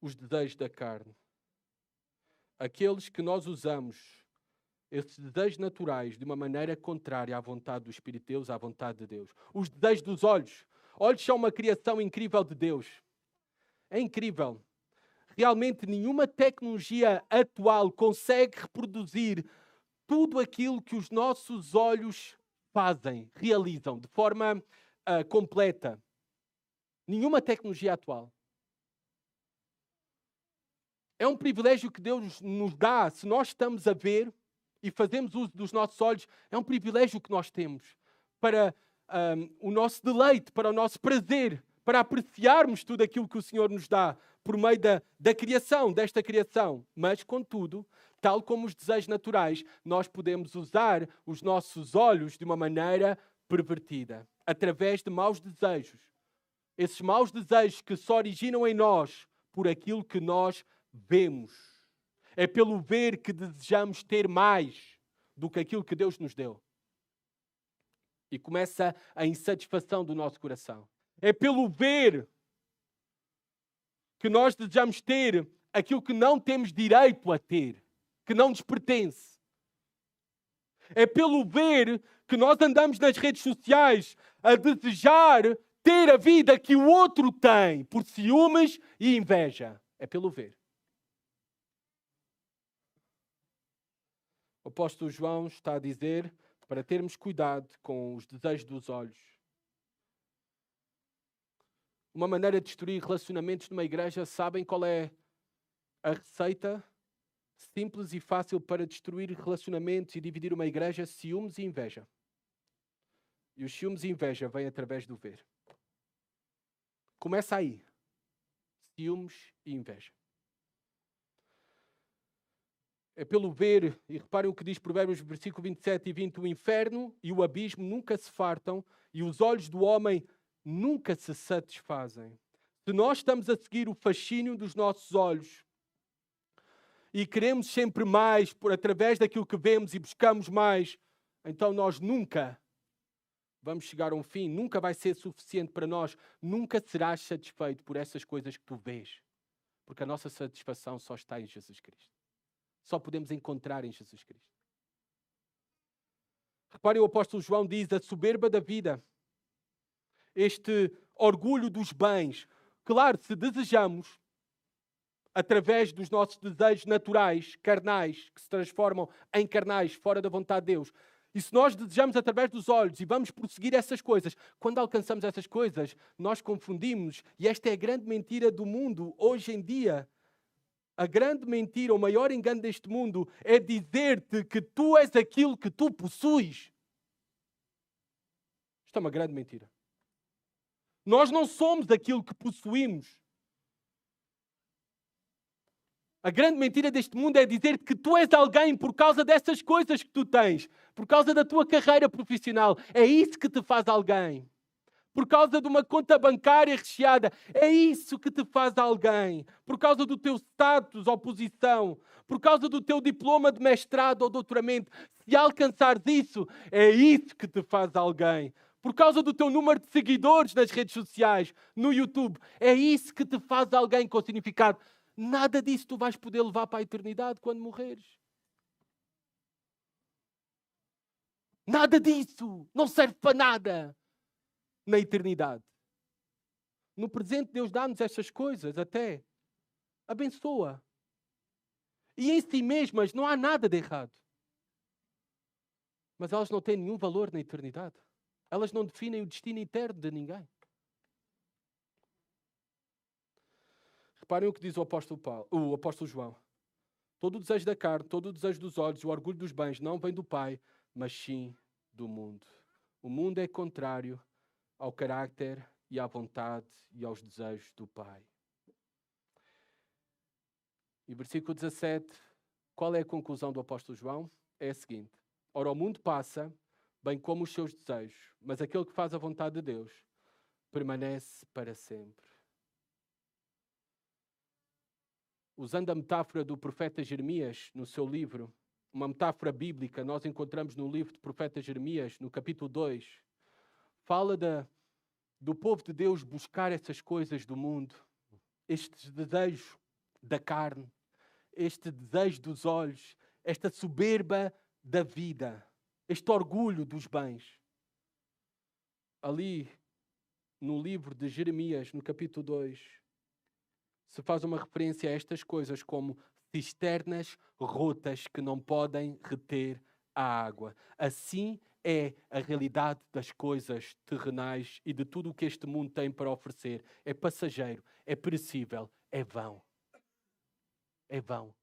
Os desejos da carne. Aqueles que nós usamos, esses desejos naturais, de uma maneira contrária à vontade do Espírito de Deus, à vontade de Deus. Os desejos dos olhos. Olhos são uma criação incrível de Deus. É incrível. Realmente nenhuma tecnologia atual consegue reproduzir tudo aquilo que os nossos olhos fazem, realizam, de forma completa. Nenhuma tecnologia atual. É um privilégio que Deus nos dá, se nós estamos a ver e fazemos uso dos nossos olhos, é um privilégio que nós temos para o nosso deleite, para o nosso prazer, para apreciarmos tudo aquilo que o Senhor nos dá por meio da criação, desta criação. Mas, contudo, tal como os desejos naturais, nós podemos usar os nossos olhos de uma maneira pervertida, através de maus desejos. Esses maus desejos que se originam em nós por aquilo que nós vemos. É pelo ver que desejamos ter mais do que aquilo que Deus nos deu. E começa a insatisfação do nosso coração. É pelo ver que nós desejamos ter aquilo que não temos direito a ter, que não nos pertence. É pelo ver que nós andamos nas redes sociais a desejar ter a vida que o outro tem, por ciúmes e inveja. É pelo ver. O apóstolo João está a dizer para termos cuidado com os desejos dos olhos. Uma maneira de destruir relacionamentos numa igreja, sabem qual é a receita simples e fácil para destruir relacionamentos e dividir uma igreja? Ciúmes e inveja. E os ciúmes e inveja vêm através do ver. Começa aí. Ciúmes e inveja. É pelo ver, e reparem o que diz Provérbios, versículo 27 e 20, o inferno e o abismo nunca se fartam e os olhos do homem nunca se satisfazem. Se nós estamos a seguir o fascínio dos nossos olhos e queremos sempre mais através daquilo que vemos e buscamos mais, então nós nunca vamos chegar a um fim, nunca vai ser suficiente para nós, nunca serás satisfeito por essas coisas que tu vês, porque a nossa satisfação só está em Jesus Cristo. Só podemos encontrar em Jesus Cristo. Reparem, o apóstolo João diz, a soberba da vida, este orgulho dos bens. Claro, se desejamos, através dos nossos desejos naturais, carnais, que se transformam em carnais, fora da vontade de Deus, e se nós desejamos através dos olhos e vamos prosseguir essas coisas, quando alcançamos essas coisas, nós confundimos, e esta é a grande mentira do mundo hoje em dia. A grande mentira, o maior engano deste mundo é dizer-te que tu és aquilo que tu possuis. Isto é uma grande mentira. Nós não somos aquilo que possuímos. A grande mentira deste mundo é dizer-te que tu és alguém por causa dessas coisas que tu tens, por causa da tua carreira profissional. É isso que te faz alguém. Por causa de uma conta bancária recheada. É isso que te faz alguém. Por causa do teu status ou posição. Por causa do teu diploma de mestrado ou doutoramento. Se alcançares isso, é isso que te faz alguém. Por causa do teu número de seguidores nas redes sociais, no YouTube. É isso que te faz alguém com significado. Nada disso tu vais poder levar para a eternidade quando morreres. Nada disso. Não serve para nada na eternidade. No presente, Deus dá-nos estas coisas até. Abençoa. E em si mesmas não há nada de errado. Mas elas não têm nenhum valor na eternidade. Elas não definem o destino eterno de ninguém. Reparem o que diz o apóstolo João. Todo o desejo da carne, todo o desejo dos olhos, o orgulho dos bens não vem do Pai, mas sim do mundo. O mundo é contrário ao caráter e à vontade e aos desejos do Pai. E versículo 17, qual é a conclusão do apóstolo João? É a seguinte: ora, o mundo passa, bem como os seus desejos, mas aquele que faz a vontade de Deus permanece para sempre. Usando a metáfora do profeta Jeremias no seu livro, uma metáfora bíblica, nós encontramos no livro do profeta Jeremias, no capítulo 2, fala do povo de Deus buscar essas coisas do mundo, este desejo da carne, este desejo dos olhos, esta soberba da vida, este orgulho dos bens. Ali, no livro de Jeremias, no capítulo 2, se faz uma referência a estas coisas como cisternas rotas que não podem reter a água. Assim é a realidade das coisas terrenais e de tudo o que este mundo tem para oferecer. É passageiro, é perecível, é vão. É vão.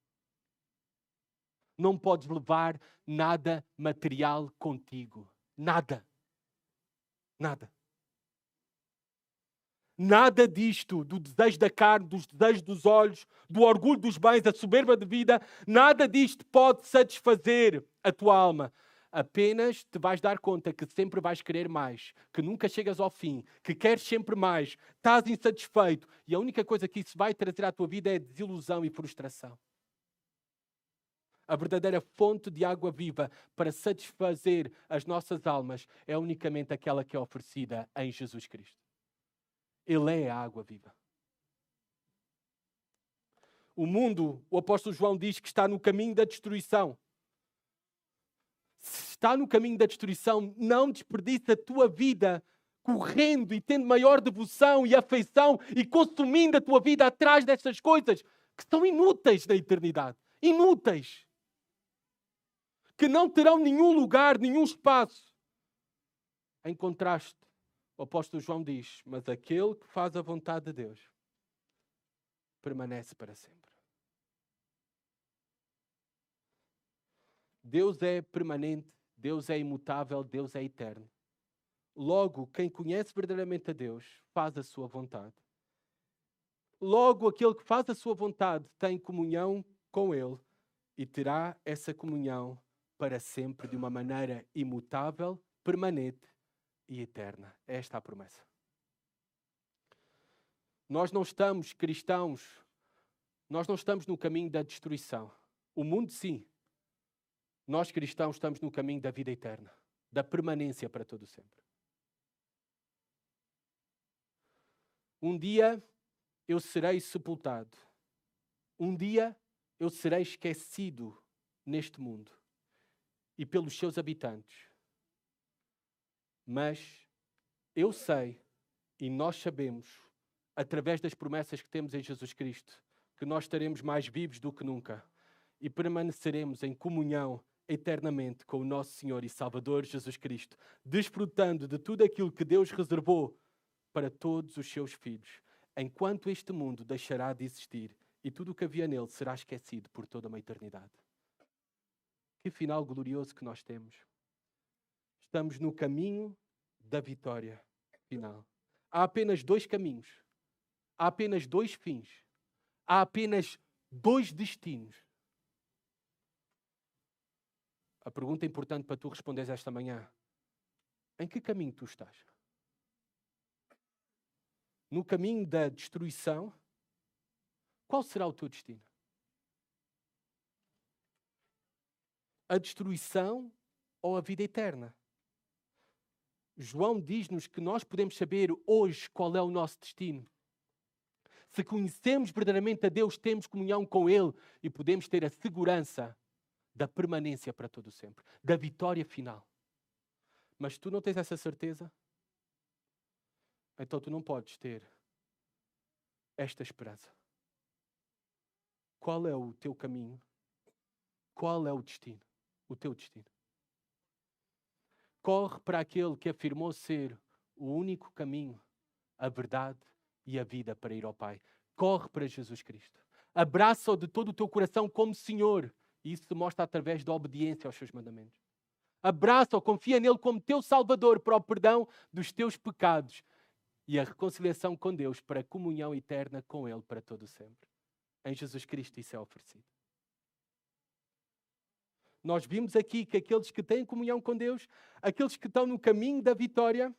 Não podes levar nada material contigo. Nada. Nada. Nada disto, do desejo da carne, dos desejos dos olhos, do orgulho dos bens, da soberba de vida, nada disto pode satisfazer a tua alma. Apenas te vais dar conta que sempre vais querer mais, que nunca chegas ao fim, que queres sempre mais, estás insatisfeito e a única coisa que isso vai trazer à tua vida é desilusão e frustração. A verdadeira fonte de água viva para satisfazer as nossas almas é unicamente aquela que é oferecida em Jesus Cristo. Ele é a água viva. O mundo, o apóstolo João diz que está no caminho da destruição. Se está no caminho da destruição, não desperdiça a tua vida correndo e tendo maior devoção e afeição e consumindo a tua vida atrás destas coisas que são inúteis na eternidade. Inúteis. Que não terão nenhum lugar, nenhum espaço. Em contraste, o apóstolo João diz, mas aquele que faz a vontade de Deus permanece para sempre. Deus é permanente, Deus é imutável, Deus é eterno. Logo, quem conhece verdadeiramente a Deus faz a sua vontade. Logo, aquele que faz a sua vontade tem comunhão com Ele e terá essa comunhão para sempre de uma maneira imutável, permanente e eterna. Esta é a promessa. Nós não estamos cristãos, nós não estamos no caminho da destruição. O mundo sim. Nós cristãos estamos no caminho da vida eterna, da permanência para todo sempre. Um dia eu serei sepultado. Um dia eu serei esquecido neste mundo e pelos seus habitantes. Mas eu sei e nós sabemos, através das promessas que temos em Jesus Cristo, que nós estaremos mais vivos do que nunca e permaneceremos em comunhão eternamente com o nosso Senhor e Salvador Jesus Cristo, desfrutando de tudo aquilo que Deus reservou para todos os seus filhos, enquanto este mundo deixará de existir e tudo o que havia nele será esquecido por toda uma eternidade. Que final glorioso que nós temos. Estamos no caminho da vitória final. Há apenas dois caminhos. Há apenas dois fins. Há apenas dois destinos. A pergunta importante para tu responderes esta manhã: em que caminho tu estás? No caminho da destruição? Qual será o teu destino? A destruição ou a vida eterna? João diz-nos que nós podemos saber hoje qual é o nosso destino. Se conhecemos verdadeiramente a Deus, temos comunhão com Ele e podemos ter a segurança da permanência para todo o sempre, da vitória final. Mas tu não tens essa certeza? Então tu não podes ter esta esperança. Qual é o teu caminho? Qual é o destino? O teu destino. Corre para aquele que afirmou ser o único caminho, a verdade e a vida para ir ao Pai. Corre para Jesus Cristo. Abraça-o de todo o teu coração como Senhor. E isso se mostra através da obediência aos seus mandamentos. Abraça-o, confia nele como teu Salvador para o perdão dos teus pecados e a reconciliação com Deus para a comunhão eterna com Ele para todo o sempre. Em Jesus Cristo isso é oferecido. Nós vimos aqui que aqueles que têm comunhão com Deus, aqueles que estão no caminho da vitória,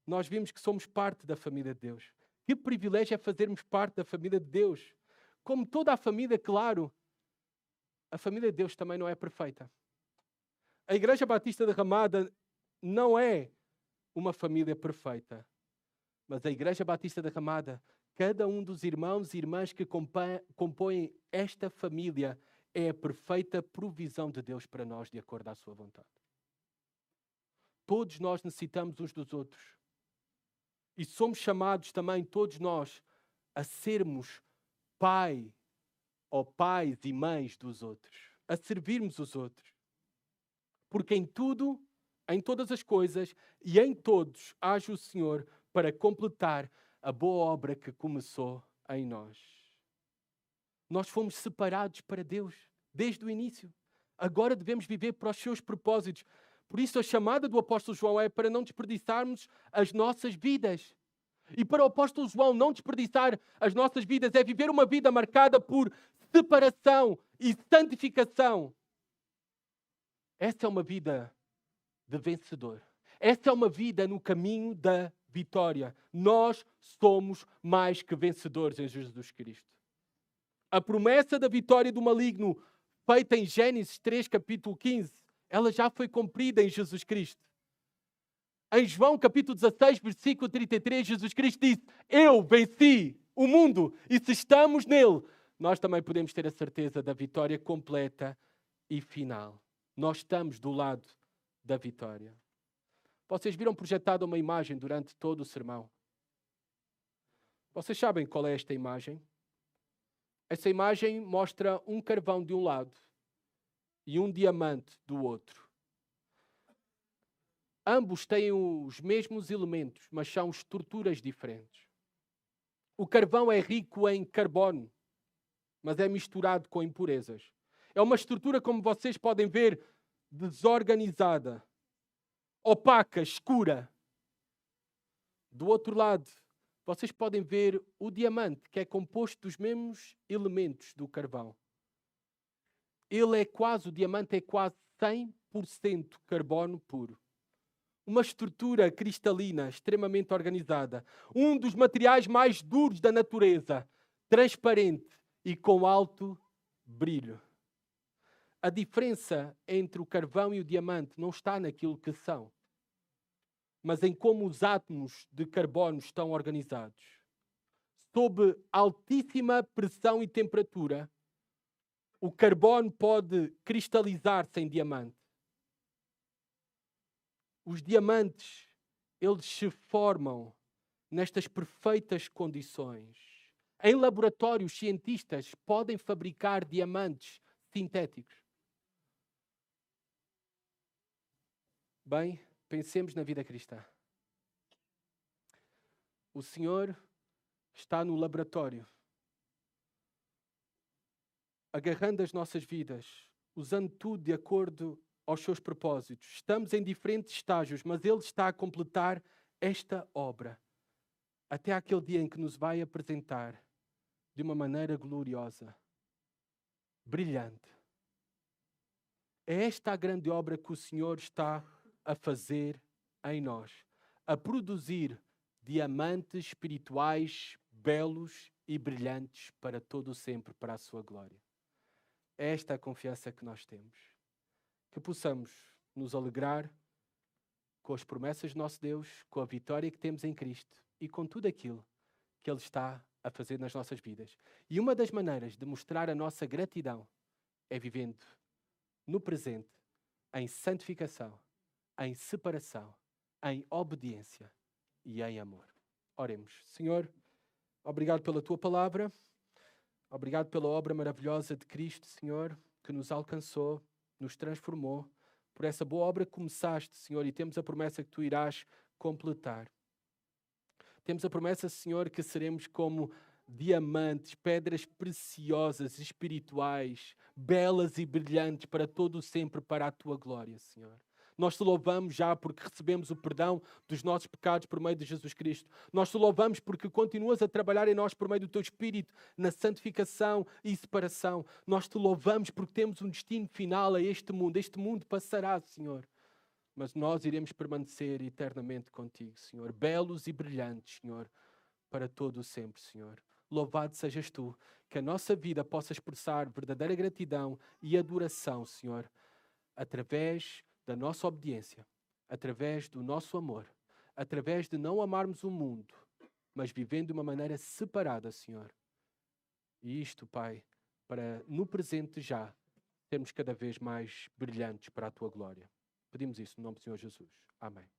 nós vimos que somos parte da família de Deus. Que privilégio é fazermos parte da família de Deus. Como toda a família, claro, a família de Deus também não é perfeita. A Igreja Batista da Ramada não é uma família perfeita. Mas a Igreja Batista da Ramada, cada um dos irmãos e irmãs que compõem esta família é a perfeita provisão de Deus para nós, de acordo à sua vontade. Todos nós necessitamos uns dos outros. E somos chamados também, todos nós, a sermos pai ou pais e mães dos outros. A servirmos os outros. Porque em tudo, em todas as coisas e em todos age o Senhor para completar a boa obra que começou em nós. Nós fomos separados para Deus desde o início. Agora devemos viver para os seus propósitos. Por isso a chamada do apóstolo João é para não desperdiçarmos as nossas vidas. E para o apóstolo João não desperdiçar as nossas vidas é viver uma vida marcada por separação e santificação. Essa é uma vida de vencedor. Essa é uma vida no caminho da vitória. Nós somos mais que vencedores em Jesus Cristo. A promessa da vitória do maligno, feita em Gênesis 3, capítulo 15, ela já foi cumprida em Jesus Cristo. Em João, capítulo 16, versículo 33, Jesus Cristo disse: eu venci o mundo, e se estamos nele, nós também podemos ter a certeza da vitória completa e final. Nós estamos do lado da vitória. Vocês viram projetada uma imagem durante todo o sermão? Vocês sabem qual é esta imagem? Essa imagem mostra um carvão de um lado e um diamante do outro. Ambos têm os mesmos elementos, mas são estruturas diferentes. O carvão é rico em carbono, mas é misturado com impurezas. É uma estrutura, como vocês podem ver, desorganizada, opaca, escura. Do outro lado, vocês podem ver o diamante, que é composto dos mesmos elementos do carvão. O diamante é quase 100% carbono puro. Uma estrutura cristalina, extremamente organizada. Um dos materiais mais duros da natureza, transparente e com alto brilho. A diferença entre o carvão e o diamante não está naquilo que são, mas em como os átomos de carbono estão organizados. Sob altíssima pressão e temperatura, o carbono pode cristalizar-se em diamante. Os diamantes, eles se formam nestas perfeitas condições. Em laboratórios, cientistas podem fabricar diamantes sintéticos. Bem, pensemos na vida cristã. O Senhor está no laboratório, agarrando as nossas vidas, usando tudo de acordo aos seus propósitos. Estamos em diferentes estágios, mas Ele está a completar esta obra até aquele dia em que nos vai apresentar de uma maneira gloriosa, brilhante. É esta a grande obra que o Senhor está a fazer em nós, a produzir diamantes espirituais belos e brilhantes para todo o sempre, para a sua glória. É esta a confiança que nós temos. Que possamos nos alegrar com as promessas do nosso Deus, com a vitória que temos em Cristo e com tudo aquilo que Ele está a fazer nas nossas vidas. E uma das maneiras de mostrar a nossa gratidão é vivendo no presente, em santificação, em separação, em obediência e em amor. Oremos. Senhor, obrigado pela Tua palavra, obrigado pela obra maravilhosa de Cristo, Senhor, que nos alcançou, nos transformou, por essa boa obra que começaste, Senhor, e temos a promessa que Tu irás completar. Temos a promessa, Senhor, que seremos como diamantes, pedras preciosas, espirituais, belas e brilhantes para todo o sempre, para a tua glória, Senhor. Nós te louvamos já porque recebemos o perdão dos nossos pecados por meio de Jesus Cristo. Nós te louvamos porque continuas a trabalhar em nós por meio do teu Espírito, na santificação e separação. Nós te louvamos porque temos um destino final a este mundo. Este mundo passará, Senhor. Mas nós iremos permanecer eternamente contigo, Senhor. Belos e brilhantes, Senhor, para todo o sempre, Senhor. Louvado sejas tu. Que a nossa vida possa expressar verdadeira gratidão e adoração, Senhor, através da nossa obediência, através do nosso amor, através de não amarmos o mundo, mas vivendo de uma maneira separada, Senhor. E isto, Pai, para no presente já termos cada vez mais brilhantes para a tua glória. Pedimos isso no nome do Senhor Jesus. Amém.